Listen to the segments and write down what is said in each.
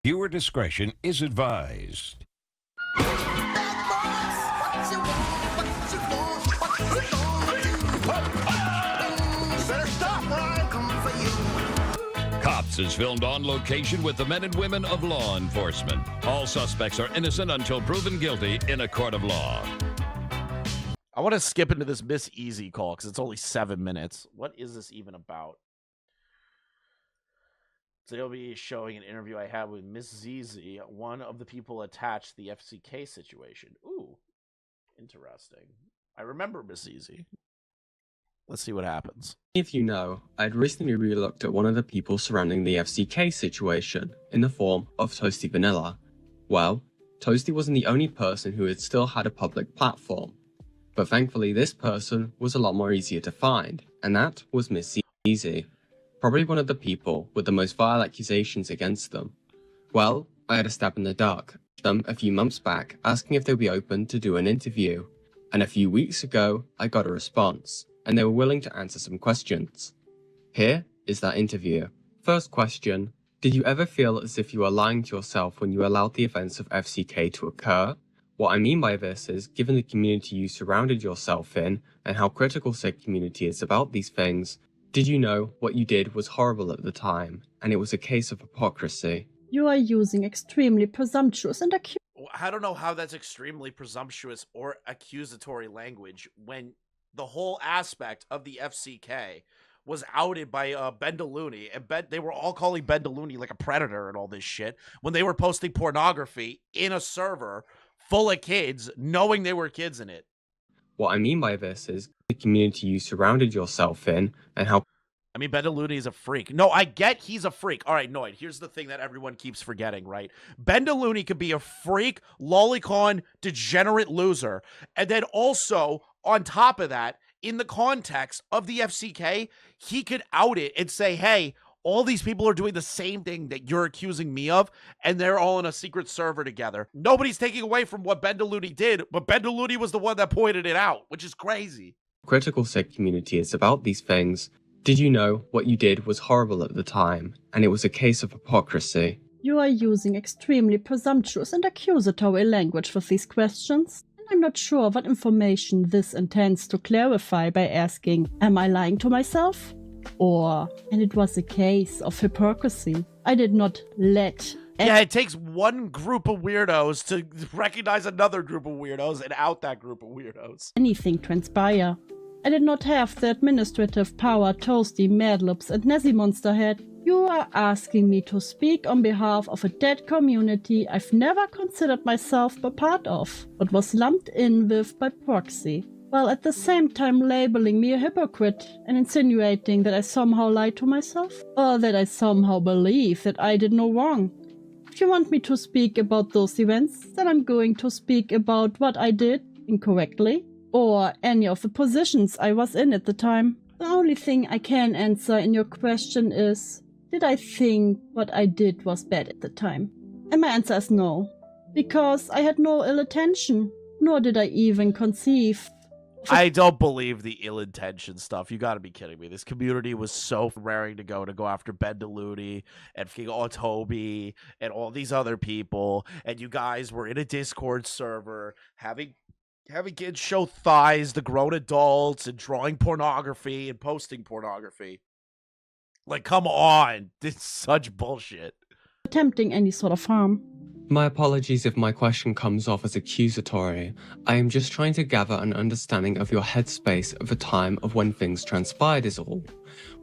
Viewer discretion is advised. Cops is filmed on location with the men and women of law enforcement. All suspects are innocent until proven guilty in a court of law. I want to skip into this Miss Easy call because it's only 7 minutes. What is this even about? So they'll be showing an interview I had with Miss ZZ, one of the people attached to the FCK situation. Ooh, interesting. I remember Miss ZZ. Let's see what happens. If you know, I'd recently relooked at one of the people surrounding the FCK situation in the form of Toasty Vanilla. Well, Toasty wasn't the only person who had still had a public platform. But thankfully this person was a lot more easier to find, and that was Miss ZZ. Probably one of the people with the most vile accusations against them. Well, I had a stab in the dark, them a few months back asking if they'd be open to do an interview, and a few weeks ago I got a response, and they were willing to answer some questions. Here is that interview. First question, did you ever feel as if you were lying to yourself when you allowed the events of FCK to occur? What I mean by this is, given the community you surrounded yourself in, and how critical said community is about these things, did you know what you did was horrible at the time, and it was a case of hypocrisy? You are using extremely presumptuous and I don't know how that's extremely presumptuous or accusatory language when the whole aspect of the FCK was outed by Bendaluni, and they were all calling Bendaluni like a predator and all this shit when they were posting pornography in a server full of kids, knowing they were kids in it. What I mean by this is the community you surrounded yourself in and how... I mean, Bendaluni is a freak. No, I get he's a freak. All right, Noid, here's the thing that everyone keeps forgetting, right? Bendaluni could be a freak, lolicon, degenerate loser. And then also, on top of that, in the context of the FCK, he could out it and say, hey, all these people are doing the same thing that you're accusing me of, and they're all in a secret server together. Nobody's taking away from what Bendaluni did, but Bendaluni was the one that pointed it out, which is crazy. Critical said community is about these things. Did you know what you did was horrible at the time, and it was a case of hypocrisy? You are using extremely presumptuous and accusatory language with these questions, and I'm not sure what information this intends to clarify by asking, am I lying to myself? Or, and it was a case of hypocrisy. I did not let... Yeah, it takes one group of weirdos to recognize another group of weirdos and out that group of weirdos. Anything transpire. I did not have the administrative power Toasty, Madlibs and Nessie Monster had. You are asking me to speak on behalf of a dead community I've never considered myself a part of, but was lumped in with by proxy, while at the same time labeling me a hypocrite and insinuating that I somehow lied to myself, or that I somehow believe that I did no wrong. If you want me to speak about those events, then I'm going to speak about what I did incorrectly, or any of the positions I was in at the time. The only thing I can answer in your question is, did I think what I did was bad at the time? And my answer is no, because I had no ill intention, nor did I even conceive. I don't believe the ill-intentioned stuff. You gotta be kidding me. This community was so raring to go after Bendaluni and Toby and all these other people, and you guys were in a Discord server having kids show thighs to grown adults and drawing pornography and posting pornography. Like, come on. This is such bullshit. Attempting any sort of harm. My apologies if my question comes off as accusatory. I am just trying to gather an understanding of your headspace of the time of when things transpired is all.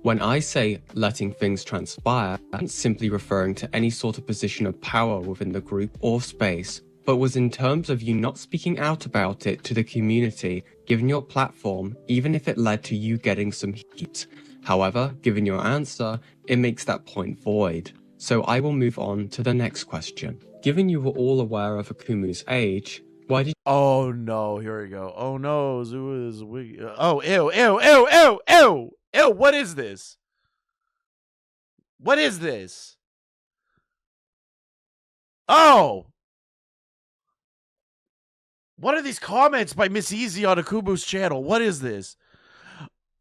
When I say letting things transpire, I'm simply referring to any sort of position of power within the group or space, but was in terms of you not speaking out about it to the community, given your platform, even if it led to you getting some heat. However, given your answer, it makes that point void. So I will move on to the next question. Given you were all aware of Akumu's age, why did... Oh no, here we go. Oh no, Zoo is weak. Oh, ew, ew, ew, ew, ew, ew, what is this? What is this? Oh! What are these comments by Miss Easy on Akumu's channel? What is this?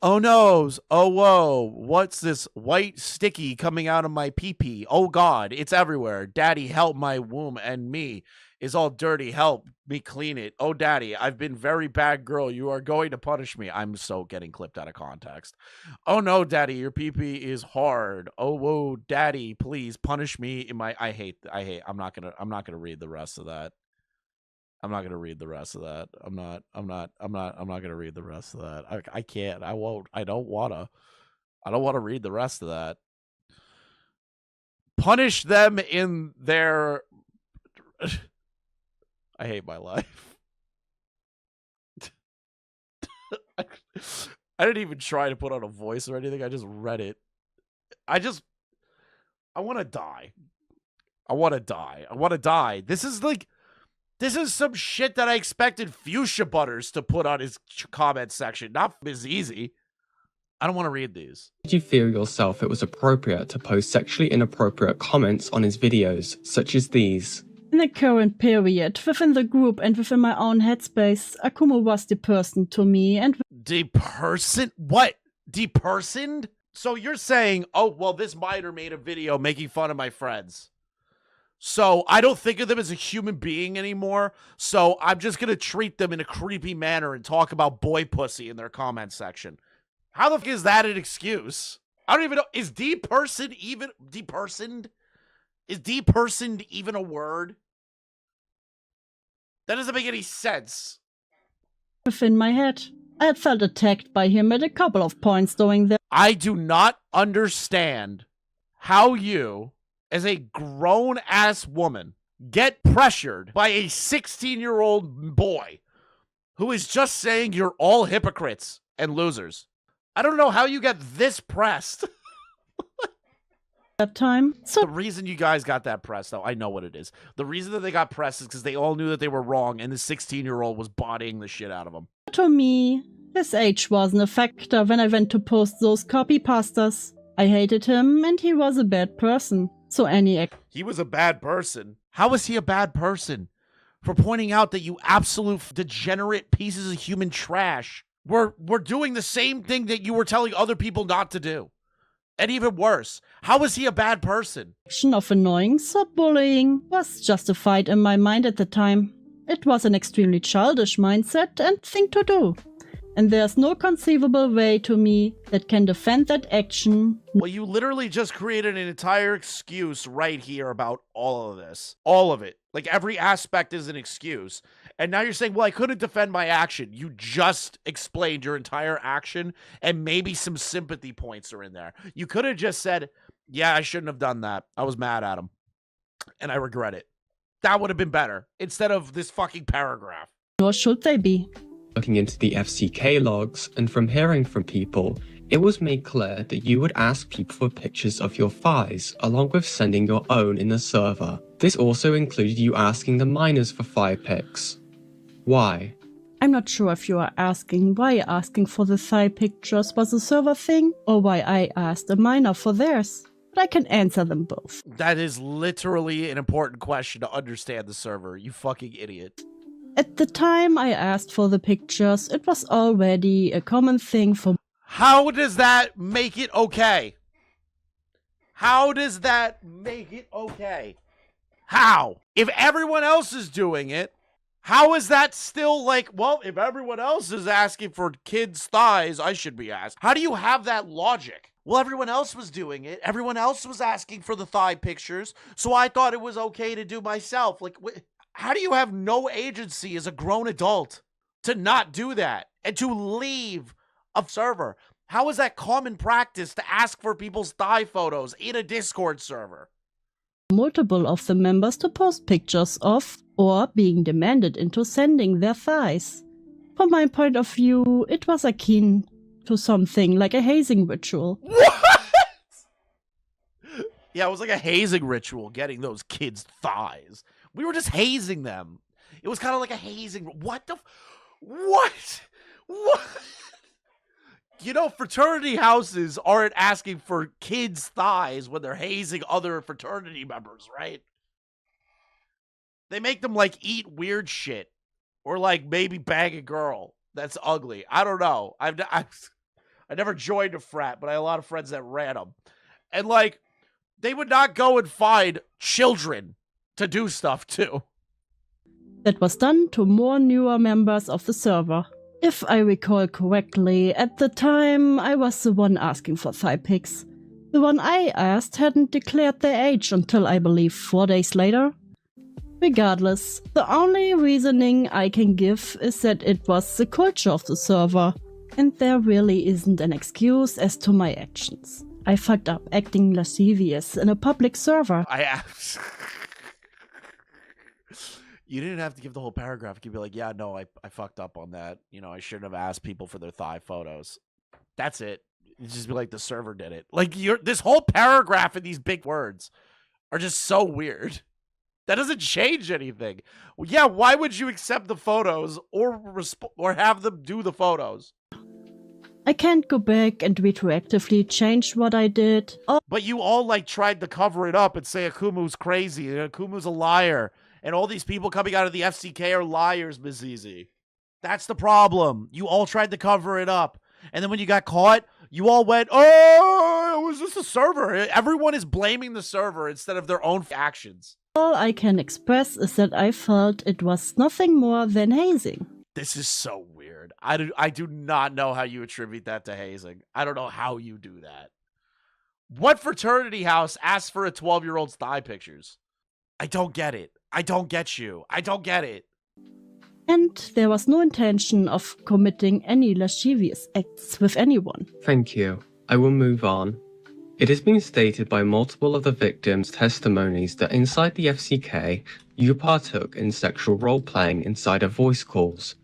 Oh no. Oh whoa. What's this white sticky coming out of my pee-pee? Oh god, it's everywhere. Daddy, help, my womb and me is all dirty. Help me clean it. Oh daddy, I've been very bad girl. You are going to punish me. I'm so getting clipped out of context. Oh no, daddy, your pee-pee is hard. Oh whoa, daddy, please punish me in my I'm not gonna read the rest of that. I'm not gonna read the rest of that. I'm not gonna read the rest of that. I can't. I won't. I don't wanna read the rest of that. Punish them in their I hate my life. I didn't even try to put on a voice or anything. I just read it. I wanna die. I wanna die. This is some shit that I expected Fuchsia Butters to put on his comment section. Not Ms. Easy. I don't want to read these. Did you feel yourself it was appropriate to post sexually inappropriate comments on his videos, such as these? In the current period, within the group and within my own headspace, Akumu was the person to me and... Depersoned? What? Depersoned? So you're saying, oh, well, this miner made a video making fun of my friends. So I don't think of them as a human being anymore. So I'm just going to treat them in a creepy manner and talk about boy pussy in their comment section. How the fuck is that an excuse? I don't even know. Is depersoned even depersoned? Is depersoned even a word? That doesn't make any sense. Within my head. I had felt attacked by him at a couple of points during the... I do not understand how you, as a grown-ass woman, get pressured by a 16-year-old boy who is just saying you're all hypocrites and losers. I don't know how you get this pressed. that time. So the reason you guys got that pressed, though, I know what it is. The reason that they got pressed is because they all knew that they were wrong, and the 16-year-old was bodying the shit out of them. to me, his age wasn't a factor when I went to post those copy pastas. I hated him, and he was a bad person. So He was a bad person? How was he a bad person? For pointing out that you absolute degenerate pieces of human trash were doing the same thing that you were telling other people not to do. And even worse, how was he a bad person? action of annoyance or bullying was justified in my mind at the time. It was an extremely childish mindset and thing to do. And there's no conceivable way to me that can defend that action. Well, you literally just created an entire excuse right here about all of this. All of it. Like, every aspect is an excuse. And now you're saying, well, I couldn't defend my action. You just explained your entire action, and maybe some sympathy points are in there. You could have just said, yeah, I shouldn't have done that. I was mad at him, and I regret it. That would have been better, instead of this fucking paragraph. Nor should they be. Looking into the FCK logs, and from hearing from people, it was made clear that you would ask people for pictures of your thighs, along with sending your own in the server. This also included you asking the miners for thigh pics. Why? I'm not sure if you are asking why asking for the thigh pictures was a server thing, or why I asked a miner for theirs. But I can answer them both. That is literally an important question to understand the server, you fucking idiot. At the time I asked for the pictures, it was already a common thing for... How does that make it okay? How does that make it okay? How? If everyone else is doing it, how is that still like, well, if everyone else is asking for kids' thighs, I should be asked. How do you have that logic? Well, everyone else was doing it. Everyone else was asking for the thigh pictures, so I thought it was okay to do myself. Like, how do you have no agency as a grown adult to not do that and to leave a server? How is that common practice to ask for people's thigh photos in a Discord server? multiple of the members to post pictures of, or being demanded into sending their thighs. From my point of view, it was akin to something like a hazing ritual. What? Yeah, it was like a hazing ritual, getting those kids' thighs. We were just hazing them. It was kind of like a hazing. What the? What? What? You know, fraternity houses aren't asking for kids' thighs when they're hazing other fraternity members, right? They make them, like, eat weird shit. Or, like, maybe bang a girl that's ugly. I don't know. I never joined a frat, but I had a lot of friends that ran them. And, like, they would not go and find children to do stuff to. That was done to more newer members of the server. If I recall correctly, at the time I was the one asking for thigh pics. The one I asked hadn't declared their age until I believe 4 days later. Regardless, the only reasoning I can give is that it was the culture of the server, and there really isn't an excuse as to my actions. I fucked up acting lascivious in a public server. You didn't have to give the whole paragraph. You could be like, yeah, no, I fucked up on that. You know, I shouldn't have asked people for their thigh photos. That's it. You just be like, the server did it. Like, this whole paragraph in these big words are just so weird. That doesn't change anything. Well, yeah, why would you accept the photos or have them do the photos? I can't go back and retroactively change what I did. But you all, like, tried to cover it up and say Akumu's crazy and Akumu's a liar. And all these people coming out of the FCK are liars, Ms. Easy. That's the problem. You all tried to cover it up. And then when you got caught, you all went, oh, was this the server? Everyone is blaming the server instead of their own actions. All I can express is that I felt it was nothing more than hazing. This is so weird. I do not know how you attribute that to hazing. I don't know how you do that. What fraternity house asks for a 12-year-old's thigh pictures? I don't get it. I don't get you. I don't get it. And there was no intention of committing any lascivious acts with anyone. Thank you. I will move on. It has been stated by multiple of the victims' testimonies that inside the FCK, you partook in sexual role-playing inside of voice calls.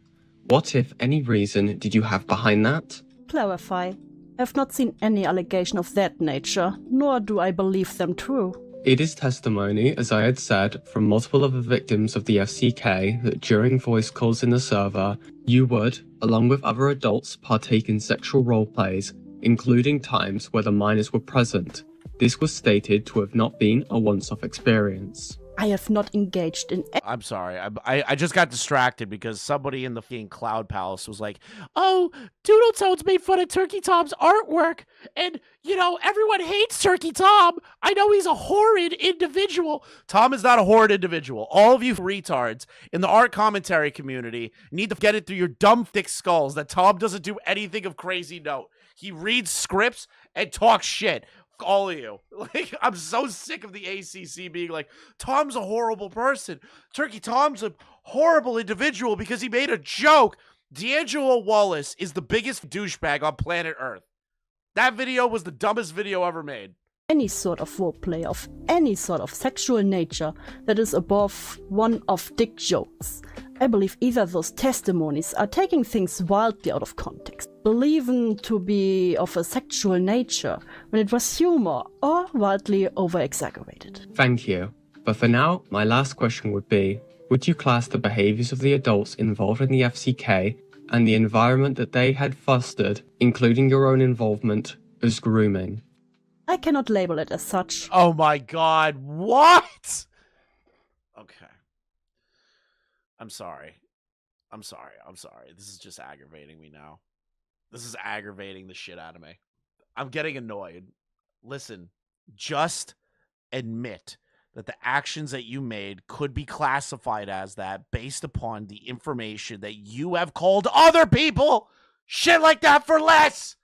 What, if any, reason did you have behind that? Clarify. I have not seen any allegation of that nature, nor do I believe them true. It is testimony, as I had said, from multiple of the victims of the FCK that during voice calls in the server, you would, along with other adults, partake in sexual roleplays, including times where the minors were present. This was stated to have not been a once-off experience. I have not engaged in I'm sorry. I just got distracted because somebody in the fucking Cloud Palace was like, oh, Doodle Toads made fun of Turkey Tom's artwork. And, you know, everyone hates Turkey Tom. I know he's a horrid individual. Tom is not a horrid individual. All of you retards in the art commentary community need to get it through your dumb, thick skulls that Tom doesn't do anything of crazy note. He reads scripts and talks shit. All of you. Like, I'm so sick of the ACC being like, Tom's a horrible person. Turkey Tom's a horrible individual because he made a joke. D'Angelo Wallace is the biggest douchebag on planet Earth. That video was the dumbest video ever made. any sort of roleplay of any sort of sexual nature that is above one-off dick jokes. I believe either those testimonies are taking things wildly out of context, believing to be of a sexual nature when it was humor, or wildly over-exaggerated. Thank you. But for now, my last question would be, would you class the behaviours of the adults involved in the FCK and the environment that they had fostered, including your own involvement, as grooming? I cannot label it as such. Oh my god, what? Okay. I'm sorry. I'm sorry. This is just aggravating me now. This is aggravating the shit out of me. I'm getting annoyed. Listen, just admit that the actions that you made could be classified as that based upon the information that you have called other people shit like that for less.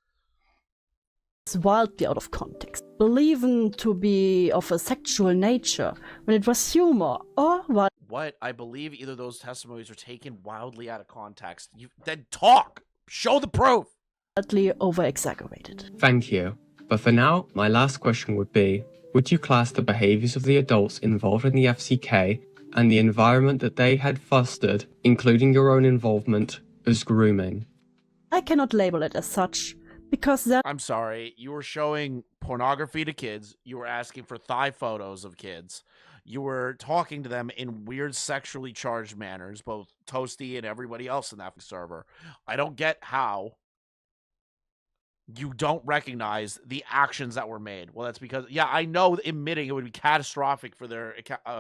It's wildly out of context, believing to be of a sexual nature when it was humor, or what? I believe either of those testimonies are taken wildly out of context. You then talk. Show the proof. wildly over-exaggerated. Thank you. But for now, my last question would be, would you class the behaviours of the adults involved in the FCK and the environment that they had fostered, including your own involvement, as grooming? I cannot label it as such, because that I'm sorry. You were showing pornography to kids. You were asking for thigh photos of kids. You were talking to them in weird sexually charged manners, both Toasty and everybody else in that server. I don't get how you don't recognize the actions that were made. Well, that's because, yeah, I know admitting it would be catastrophic for their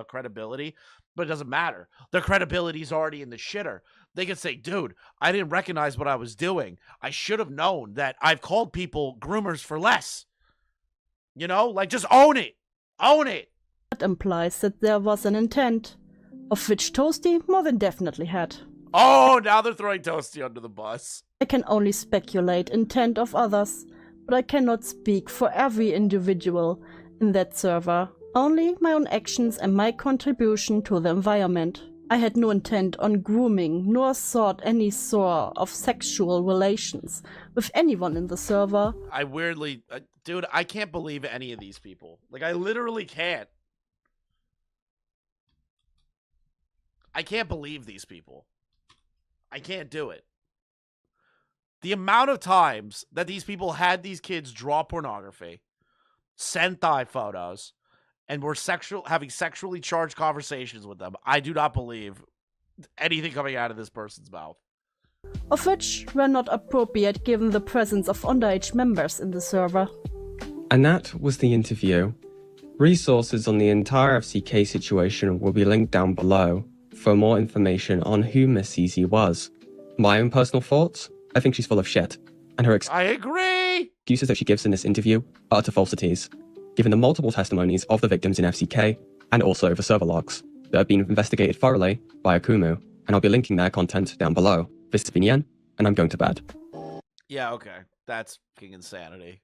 credibility, but it doesn't matter. Their credibility is already in the shitter. They can say, dude, I didn't recognize what I was doing. I should have known that I've called people groomers for less. You know, like, just own it. Own it. That implies that there was an intent, of which Toasty more than definitely had. Oh, now they're throwing Toasty under the bus. I can only speculate intent of others, but I cannot speak for every individual in that server. Only my own actions and my contribution to the environment. I had no intent on grooming, nor sought any sort of sexual relations with anyone in the server. I weirdly, dude, I can't believe any of these people. Like, I literally can't. I can't believe these people. I can't do it. The amount of times that these people had these kids draw pornography, send thigh photos, and were having sexually charged conversations with them, I do not believe anything coming out of this person's mouth. Of which were not appropriate given the presence of underage members in the server. And that was the interview. Resources on the entire FCK situation will be linked down below for more information on who Miss CZ was. My own personal thoughts? I think she's full of shit, and her I agree! excuses that she gives in this interview are utter falsities, given the multiple testimonies of the victims in FCK, and also the server logs that have been investigated thoroughly by Akumu, and I'll be linking their content down below. This has been Yen, and I'm going to bed. Yeah, okay. That's fucking insanity.